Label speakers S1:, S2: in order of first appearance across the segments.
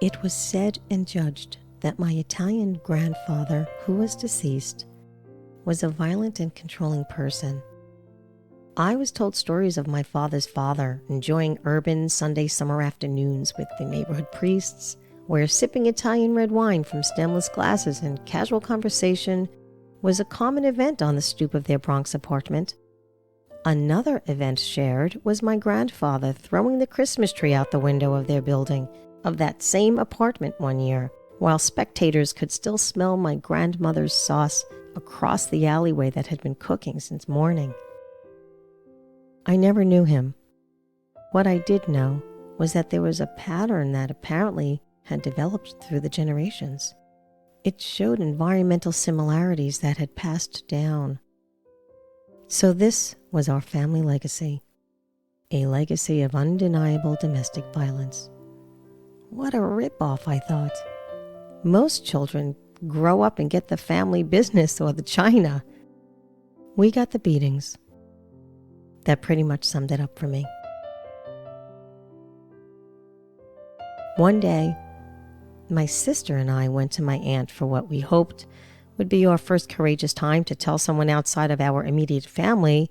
S1: It was said and judged that my Italian grandfather, who was deceased, was a violent and controlling person. I was told stories of my father's father enjoying urban Sunday summer afternoons with the neighborhood priests, where sipping Italian red wine from stemless glasses and casual conversation was a common event on the stoop of their Bronx apartment. Another event shared was my grandfather throwing the Christmas tree out the window of their building of that same apartment one year, while spectators could still smell my grandmother's sauce across the alleyway that had been cooking since morning. I never knew him. What I did know was that there was a pattern that apparently had developed through the generations. It showed environmental similarities that had passed down. So this was our family legacy, a legacy of undeniable domestic violence. What a ripoff, I thought. Most children grow up and get the family business or the china. We got the beatings. That pretty much summed it up for me. One day, my sister and I went to my aunt for what we hoped would be our first courageous time to tell someone outside of our immediate family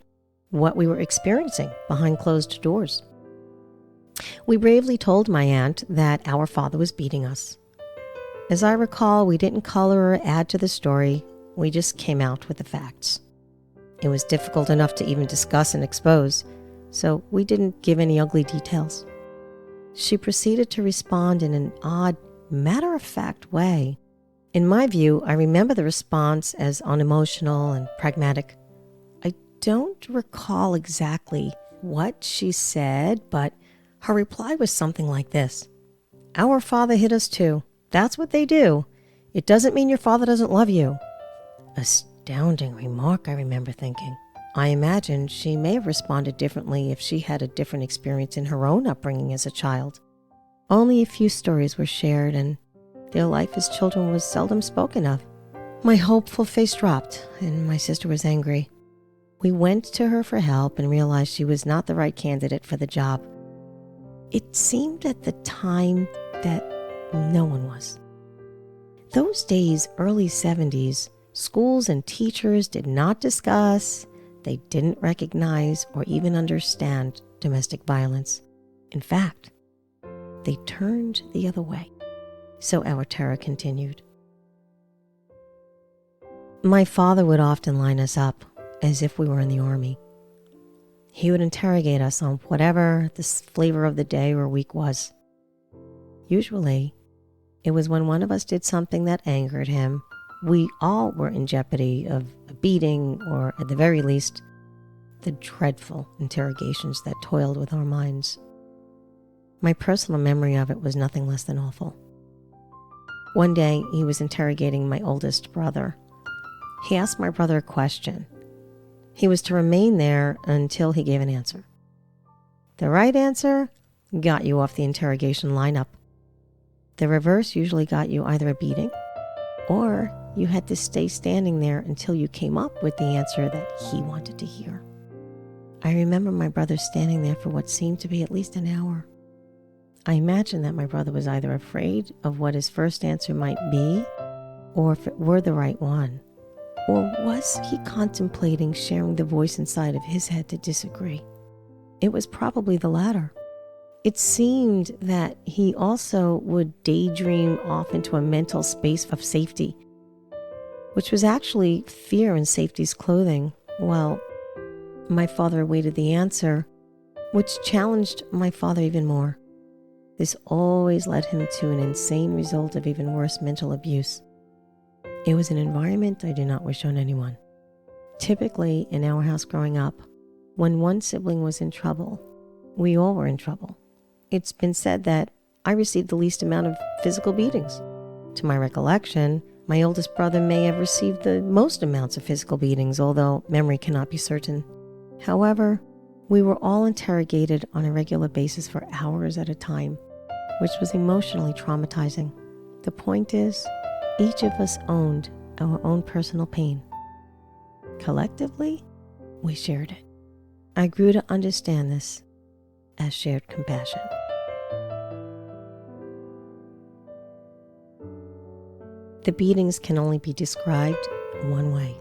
S1: what we were experiencing behind closed doors. We bravely told my aunt that our father was beating us. As I recall, we didn't color or add to the story. We just came out with the facts. It was difficult enough to even discuss and expose, so we didn't give any ugly details. She proceeded to respond in an odd, matter-of-fact way. In my view, I remember the response as unemotional and pragmatic. I don't recall exactly what she said, but her reply was something like this. Our father hit us too. That's what they do. It doesn't mean your father doesn't love you. Astounding remark, I remember thinking. I imagine she may have responded differently if she had a different experience in her own upbringing as a child. Only a few stories were shared, and their life as children was seldom spoken of. My hopeful face dropped, and my sister was angry. We went to her for help and realized she was not the right candidate for the job. It seemed at the time that no one was. Those days, early 70s, schools and teachers did not discuss, they didn't recognize or even understand domestic violence. In fact, they turned the other way. So our terror continued. My father would often line us up as if we were in the army. He would interrogate us on whatever the flavor of the day or week was. Usually, it was when one of us did something that angered him. We all were in jeopardy of a beating or, at the very least, the dreadful interrogations that toiled with our minds. My personal memory of it was nothing less than awful. One day, he was interrogating my oldest brother. He asked my brother a question. He was to remain there until he gave an answer. The right answer got you off the interrogation lineup. The reverse usually got you either a beating, or you had to stay standing there until you came up with the answer that he wanted to hear. I remember my brother standing there for what seemed to be at least an hour. I imagine that my brother was either afraid of what his first answer might be, or if it were the right one. Or was he contemplating sharing the voice inside of his head to disagree? It was probably the latter. It seemed that he also would daydream off into a mental space of safety, which was actually fear in safety's clothing, while my father awaited the answer, which challenged my father even more. This always led him to an insane result of even worse mental abuse. It was an environment I do not wish on anyone. Typically, in our house growing up, when one sibling was in trouble, we all were in trouble. It's been said that I received the least amount of physical beatings. To my recollection, my oldest brother may have received the most amounts of physical beatings, although memory cannot be certain. However, we were all interrogated on a regular basis for hours at a time, which was emotionally traumatizing. The point is, each of us owned our own personal pain. Collectively, we shared it. I grew to understand this as shared compassion. The beatings can only be described one way.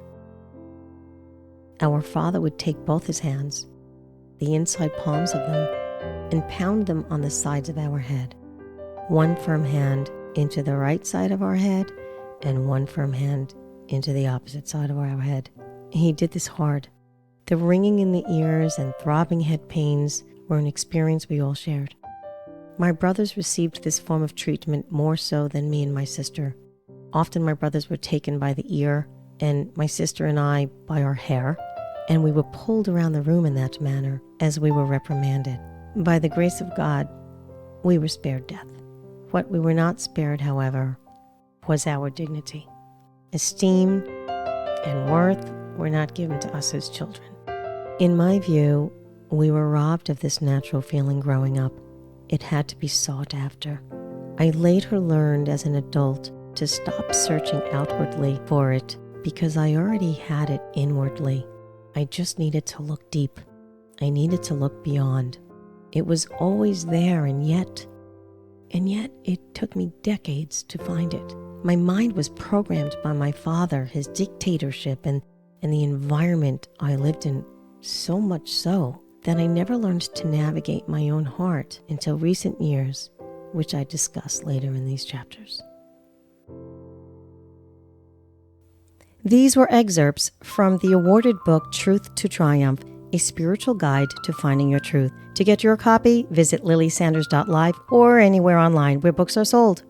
S1: Our father would take both his hands, the inside palms of them, and pound them on the sides of our head. One firm hand into the right side of our head, and one firm hand into the opposite side of our head. He did this hard. The ringing in the ears and throbbing head pains were an experience we all shared. My brothers received this form of treatment more so than me and my sister. Often my brothers were taken by the ear, and my sister and I by our hair, and we were pulled around the room in that manner as we were reprimanded. By the grace of God, we were spared death. What we were not spared, however, was our dignity. Esteem and worth were not given to us as children. In my view, we were robbed of this natural feeling growing up. It had to be sought after. I later learned as an adult to stop searching outwardly for it because I already had it inwardly. I just needed to look deep. I needed to look beyond. It was always there, and yet it took me decades to find it. My mind was programmed by my father, his dictatorship, and the environment I lived in, so much so that I never learned to navigate my own heart until recent years, which I discuss later in these chapters. These were excerpts from the awarded book Truth to Triumph, a spiritual guide to finding your truth. To get your copy, visit lilysanders.live or anywhere online where books are sold.